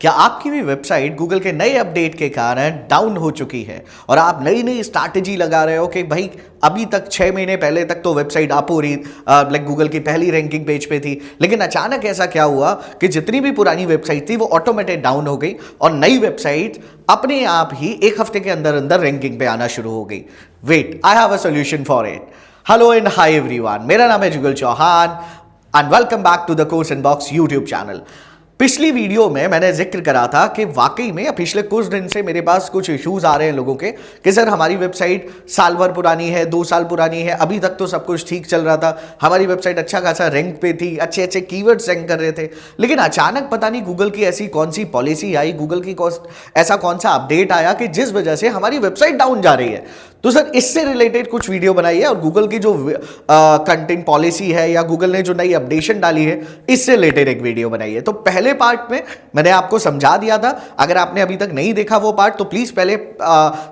क्या आपकी भी वेबसाइट गूगल के नए अपडेट के कारण डाउन हो चुकी है और आप नई नई स्ट्रैटेजी लगा रहे हो कि भाई अभी तक 6 महीने पहले तक तो वेबसाइट अप हो रही लाइक गूगल की पहली रैंकिंग पेज पे थी, लेकिन अचानक ऐसा क्या हुआ कि जितनी भी पुरानी वेबसाइट थी वो ऑटोमेटेड डाउन हो गई और नई वेबसाइट अपने आप ही एक हफ्ते के अंदर अंदर रैंकिंग पे आना शुरू हो गई। Wait, I have a solution for it. Hello and hi everyone, मेरा नाम है Jugal Chauhan and welcome back to the course inbox YouTube channel. पिछली वीडियो में मैंने जिक्र करा था कि वाकई में पिछले कुछ दिन से मेरे पास कुछ इश्यूज आ रहे हैं लोगों के कि सर हमारी वेबसाइट साल भर पुरानी है, 2 साल पुरानी है, अभी तक तो सब कुछ ठीक चल रहा था, हमारी वेबसाइट अच्छा खासा रैंक पे थी, अच्छे अच्छे कीवर्ड्स रैंक कर रहे थे, लेकिन अचानक पता नहीं गूगल की ऐसी कौन सी पॉलिसी आई, गूगल की ऐसा कौन सा अपडेट आया कि जिस वजह से हमारी वेबसाइट डाउन जा रही है। तो सर इससे रिलेटेड कुछ वीडियो बनाई है और गूगल की जो कंटेंट पॉलिसी है या गूगल ने जो नई अपडेशन डाली है इससे रिलेटेड एक वीडियो बनाई है। तो पहले पार्ट में मैंने आपको समझा दिया था, अगर आपने अभी तक नहीं देखा वो पार्ट तो प्लीज पहले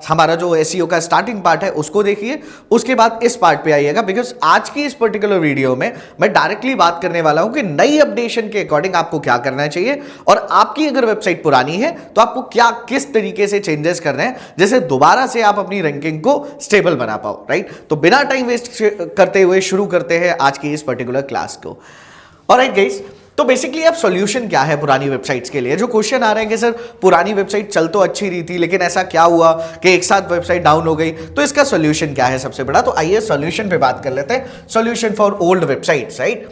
हमारा जो एसईओ का स्टार्टिंग पार्ट है उसको देखिए, उसके बाद इस पार्ट पे आइएगा, बिकॉज आज की इस पर्टिकुलर वीडियो में मैं डायरेक्टली बात करने वाला हूं कि नई अपडेशन के अकॉर्डिंग आपको क्या करना चाहिए और आपकी अगर वेबसाइट पुरानी है तो आपको क्या किस तरीके से चेंजेस करने हैं जैसे दोबारा से आप अपनी रैंकिंग को स्टेबल बना पाओ। राइट, तो बिना टाइम वेस्ट करते हुए शुरू करते हैं आज की इस पर्टिकुलर क्लास को। ऑलराइट गाइस, तो बेसिकली अब सॉल्यूशन क्या है पुरानी वेबसाइट्स के लिए? जो क्वेश्चन आ रहे हैं कि सर पुरानी वेबसाइट चल तो अच्छी रही थी लेकिन ऐसा क्या हुआ कि एक साथ वेबसाइट डाउन हो गई, तो इसका सॉल्यूशन क्या है सबसे बड़ा? तो आइए सॉल्यूशन पे बात कर लेते हैं। Solution for old websites. Right,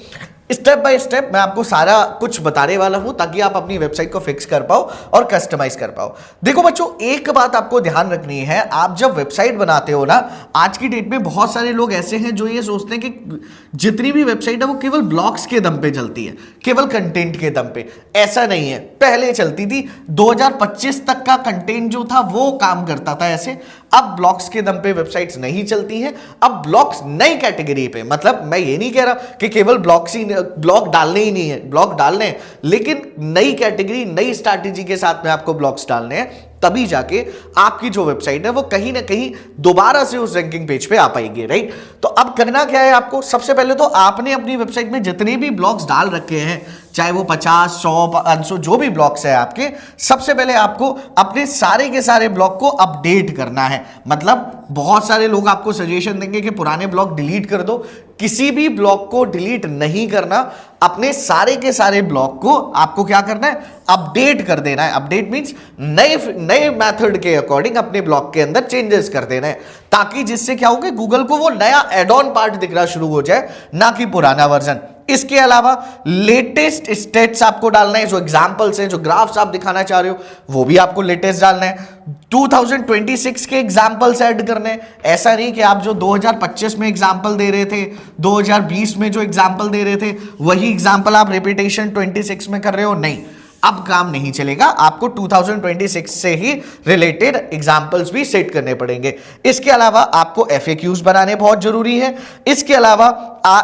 step by step मैं आपको सारा कुछ बताने वाला हूं ताकि आप अपनी वेबसाइट को फिक्स कर पाओ और कस्टमाइज कर पाओ। देखो बच्चों, एक बात आपको ध्यान रखनी है, आप जब वेबसाइट बनाते हो ना, आज की डेट में बहुत सारे लोग ऐसे हैं जो ये सोचते हैं कि जितनी भी वेबसाइट है वो केवल ब्लॉग्स के दम पे चलती है, केवल कंटेंट के दम पे। ऐसा नहीं है, पहले चलती थी, 2025 तक का कंटेंट जो था वो काम करता था ऐसे। अब ब्लॉग्स के दम पे वेबसाइट्स नहीं चलती हैं, अब ब्लॉग्स नई कैटेगरी पे, मतलब मैं ये नहीं कह रहा कि केवल ब्लॉग डालने ही नहीं है, ब्लॉग डालने हैं, लेकिन नई कैटेगरी नई स्ट्रैटेजी के साथ में आपको ब्लॉग्स डालने हैं, तभी जाके आपकी जो वेबसाइट है वो कहीं ना कहीं दोबारा से उस रैंकिंग पेज पे आ पाएगी। राइट, तो अब करना क्या है आपको? सबसे पहले तो आपने अपनी वेबसाइट में जितने भी ब्लॉग्स डाल रखे हैं, चाहे वो 50, 100, 500 जो भी ब्लॉग्स है आपके, सबसे पहले आपको अपने सारे के सारे ब्लॉग को अपडेट करना है। मतलब बहुत सारे लोग आपको सजेशन देंगे कि पुराने ब्लॉग डिलीट कर दो, किसी भी ब्लॉग को डिलीट नहीं करना, अपने सारे के सारे ब्लॉग को आपको क्या करना है? अपडेट कर देना है। अपडेट मींस नए मेथड के अकॉर्डिंग अपने ब्लॉग के अंदर चेंजेस कर देना है, ताकि जिससे क्या होगा, गूगल को वो नया एड ऑन पार्ट दिखना शुरू हो जाए, ना कि पुराना वर्जन। इसके अलावा लेटेस्ट स्टेट्स आपको डालना है, जो एग्जांपल्स हैं, जो ग्राफ्स आप दिखाना चाह रहे हो वो भी आपको लेटेस्ट डालना है। 2026 के एग्जांपल्स ऐड करने हैं, ऐसा नहीं कि आप जो 2025 में एग्जांपल दे रहे थे, 2020 में जो एग्जांपल दे रहे थे वही एग्जांपल आप रिपीटेशन 26 में कर रहे हो। नहीं, अब काम नहीं चलेगा, आपको 2026 से ही रिलेटेड एग्जांपल्स भी सेट करने पड़ेंगे। इसके अलावा आपको FAQs बनाने बहुत जरूरी है। इसके अलावा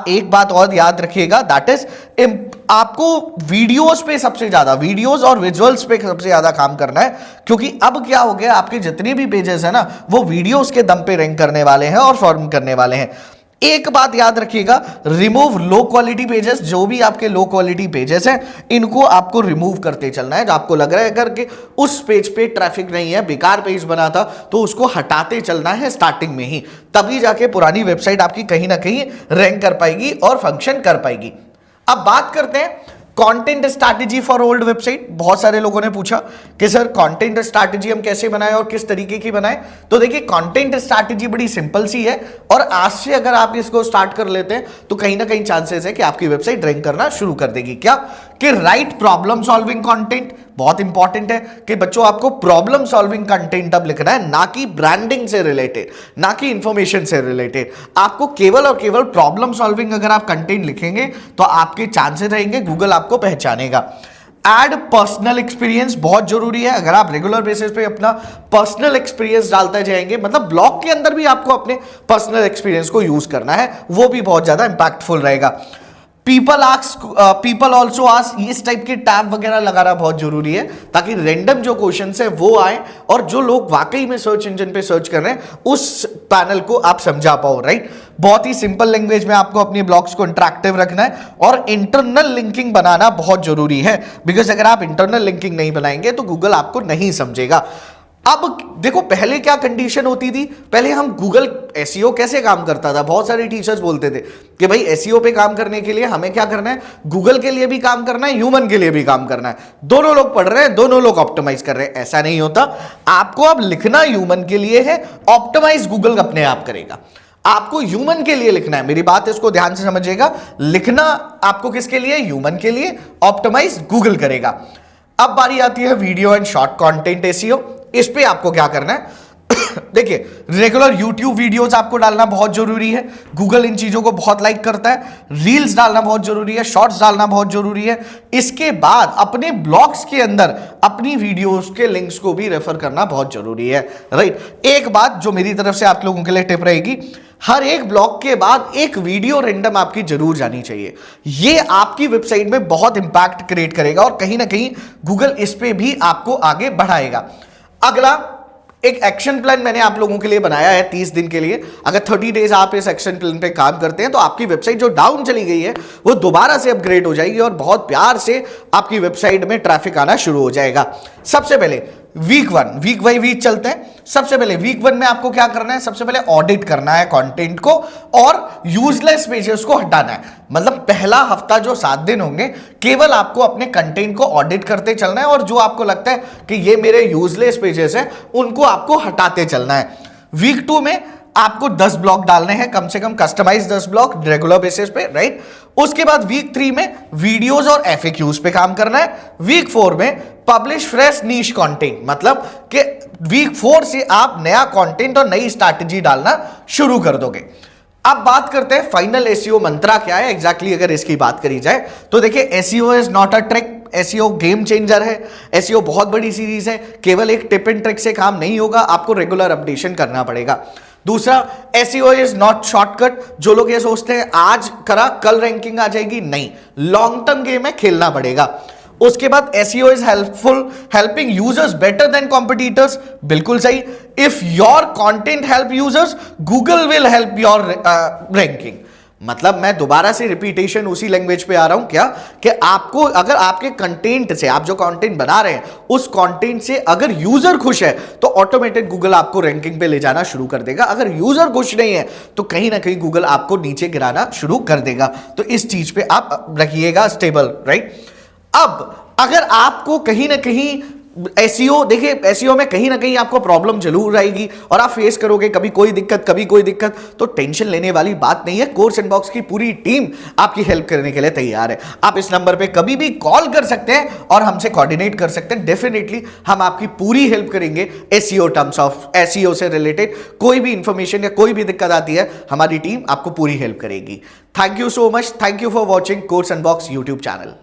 एक बात और याद रखिएगा, दैट इज आपको वीडियोस पे सबसे ज्यादा, वीडियोस और विजुअल्स पे सबसे ज्यादा काम करना है, क्योंकि अब क्या हो गया, आपके जितने भी पेजेस है ना वो वीडियोस के दम पे रैंक करने वाले हैं और फॉर्म करने वाले हैं। एक बात याद रखिएगा, रिमूव लो क्वालिटी पेजेस। जो भी आपके लो क्वालिटी पेजेस हैं इनको आपको रिमूव करते चलना है। जो आपको लग रहा है अगर कि उस पेज पे ट्रैफिक नहीं है, बेकार पेज बना था, तो उसको हटाते चलना है स्टार्टिंग में ही, तभी जाके पुरानी वेबसाइट आपकी कहीं ना कहीं रैंक कर पाएगी और फंक्शन कर पाएगी। अब बात करते हैं content strategy for old website. बहुत सारे लोगों ने पूछा कि सर कंटेंट स्ट्रैटेजी हम कैसे बनाएं और किस तरीके की बनाएं? तो देखिए, कंटेंट स्ट्रैटेजी बड़ी सिंपल सी है और आज से अगर आप इसको स्टार्ट कर लेते हैं तो कहीं ना कहीं चांसेस है कि आपकी वेबसाइट रैंक करना शुरू कर देगी। क्या कि राइट प्रॉब्लम सॉल्विंग कंटेंट बहुत इंपॉर्टेंट है कि बच्चों आपको प्रॉब्लम सॉल्विंग कंटेंट अब लिखना है, ना कि ब्रांडिंग से रिलेटेड, ना कि इंफॉर्मेशन से रिलेटेड। आपको केवल और केवल प्रॉब्लम सॉल्विंग अगर आप कंटेंट लिखेंगे तो आपके चांसेस रहेंगे गूगल आपको पहचानेगा। एड पर्सनल एक्सपीरियंस बहुत जरूरी है। अगर आप रेगुलर बेसिस पे अपना पर्सनल एक्सपीरियंस डालते जाएंगे, मतलब ब्लॉग के अंदर भी आपको अपने पर्सनल एक्सपीरियंस को यूज करना है, वो भी बहुत ज्यादा इंपैक्टफुल रहेगा। पीपल ऑल्सो आस्क, इस टाइप के टैब वगैरह लगाना बहुत जरूरी है ताकि रैंडम जो क्वेश्चन है वो आए और जो लोग वाकई में सर्च इंजन पे सर्च कर रहे हैं उस पैनल को आप समझा पाओ, राइट। बहुत ही सिंपल लैंग्वेज में आपको अपनी ब्लॉग्स को इंटरेक्टिव रखना है और इंटरनल लिंकिंग बनाना बहुत जरूरी है, बिकॉज अगर आप इंटरनल लिंकिंग नहीं बनाएंगे तो गूगल आपको नहीं समझेगा। अब देखो पहले क्या कंडीशन होती थी, पहले हम गूगल एसईओ कैसे काम करता था, बहुत सारे टीचर्स बोलते थे कि भाई एसईओ पे काम करने के लिए हमें क्या करना है, गूगल के लिए भी काम करना है, ह्यूमन के लिए भी काम करना है, दोनों लोग पढ़ रहे हैं, दोनों लोग ऑप्टिमाइज कर रहे हैं। ऐसा नहीं होता, आपको अब लिखना ह्यूमन के लिए है, ऑप्टिमाइज गूगल अपने आप करेगा। आपको ह्यूमन के लिए लिखना है, मेरी बात इसको ध्यान से समझिएगा, लिखना आपको किसके लिए, ह्यूमन के लिए, ऑप्टिमाइज गूगल करेगा। अब बारी आती है video and short content SEO. इस पे आपको क्या करना है देखिए, रेगुलर YouTube वीडियोस आपको डालना बहुत जरूरी है, गूगल इन चीजों को बहुत लाइक करता है। रील्स डालना बहुत जरूरी है, शॉर्ट्स डालना बहुत जरूरी है। इसके बाद अपने ब्लॉग्स के अंदर अपनी वीडियोस के लिंक्स को भी रेफर करना बहुत जरूरी है, राइट। एक बात जो मेरी तरफ से आप लोगों के लिए टिप रहेगी, हर एक ब्लॉग के बाद एक वीडियो रैंडम आपकी जरूर जानी चाहिए। ये आपकी वेबसाइट में बहुत इंपैक्ट क्रिएट करेगा और कहीं ना कहीं गूगल इस पे भी आपको आगे बढ़ाएगा। अगला एक एक्शन प्लान मैंने आप लोगों के लिए बनाया है 30 दिन के लिए। अगर 30 डेज आप इस एक्शन प्लान पे काम करते हैं तो आपकी वेबसाइट जो डाउन चली गई है वो दोबारा से अपग्रेड हो जाएगी और बहुत प्यार से आपकी वेबसाइट में ट्रैफिक आना शुरू हो जाएगा। सबसे पहले वीक बाई वीक चलते हैं। सबसे पहले वीक 1 में आपको क्या करना है, सबसे पहले ऑडिट करना है कंटेंट को और यूजलेस पेजेस को हटाना है। मतलब पहला हफ्ता जो 7 दिन होंगे केवल आपको अपने कंटेंट को ऑडिट करते चलना है और जो आपको लगता है कि ये मेरे यूजलेस पेजेस हैं उनको आपको हटाते चलना है। वीक 2 में आपको 10 ब्लॉग डालने हैं, कम से कम कस्टमाइज 10 ब्लॉग रेगुलर बेसिस पे, राइट। उसके बाद वीक 3 में वीडियोस और एफएक्यूज पे काम करना है। वीक 4 में पब्लिश फ्रेश नीश कंटेंट, मतलब कि वीक 4 से आप नया कंटेंट और नई स्ट्रैटेजी डालना शुरू कर दोगे। अब बात करते हैं फाइनल एसईओ मंत्रा क्या है एग्जैक्टली। अगर इसकी बात करी जाए तो देखिए, SEO is not a trick, SEO game changer है। एसईओ बहुत बड़ी सीरीज है, केवल एक टिप एंड ट्रिक से काम नहीं होगा, आपको रेगुलर अपडेशन करना पड़ेगा। दूसरा, एसईओ इज नॉट शॉर्टकट। जो लोग ये सोचते हैं आज करा कल रैंकिंग आ जाएगी, नहीं, लॉन्ग टर्म गेम है, खेलना पड़ेगा। उसके बाद SEO is helpful, helping users better than competitors, बिल्कुल सही। If your content help users, Google will help your ranking. मतलब मैं दोबारा से रिपीटेशन उसी लैंग्वेज पे आ रहा हूं क्या, कि आपको अगर आपके कंटेंट से, आप जो कंटेंट बना रहे हैं उस कंटेंट से अगर यूजर खुश है तो ऑटोमेटिक गूगल आपको रैंकिंग पे ले जाना शुरू कर देगा। अगर यूजर खुश नहीं है तो कहीं ना कहीं गूगल आपको नीचे गिराना शुरू कर देगा। तो इस चीज पे आप रखिएगा स्टेबल, राइट। अब अगर आपको कहीं ना कहीं एसईओ, देखिए एसईओ में कहीं ना कहीं आपको प्रॉब्लम जरूर आएगी और आप फेस करोगे कभी कोई दिक्कत कभी कोई दिक्कत, तो टेंशन लेने वाली बात नहीं है। कोर्स इनबॉक्स की पूरी टीम आपकी हेल्प करने के लिए तैयार है। आप इस नंबर पे कभी भी कॉल कर सकते हैं और हमसे कोऑर्डिनेट कर सकते हैं। डेफिनेटली हम आपकी पूरी हेल्प करेंगे एसईओ टर्म्स ऑफ एसईओ से रिलेटेड कोई भी इंफॉर्मेशन या कोई भी दिक्कत आती है, हमारी टीम आपको पूरी हेल्प करेगी। Thank you so much, thank you for watching course inbox YouTube channel.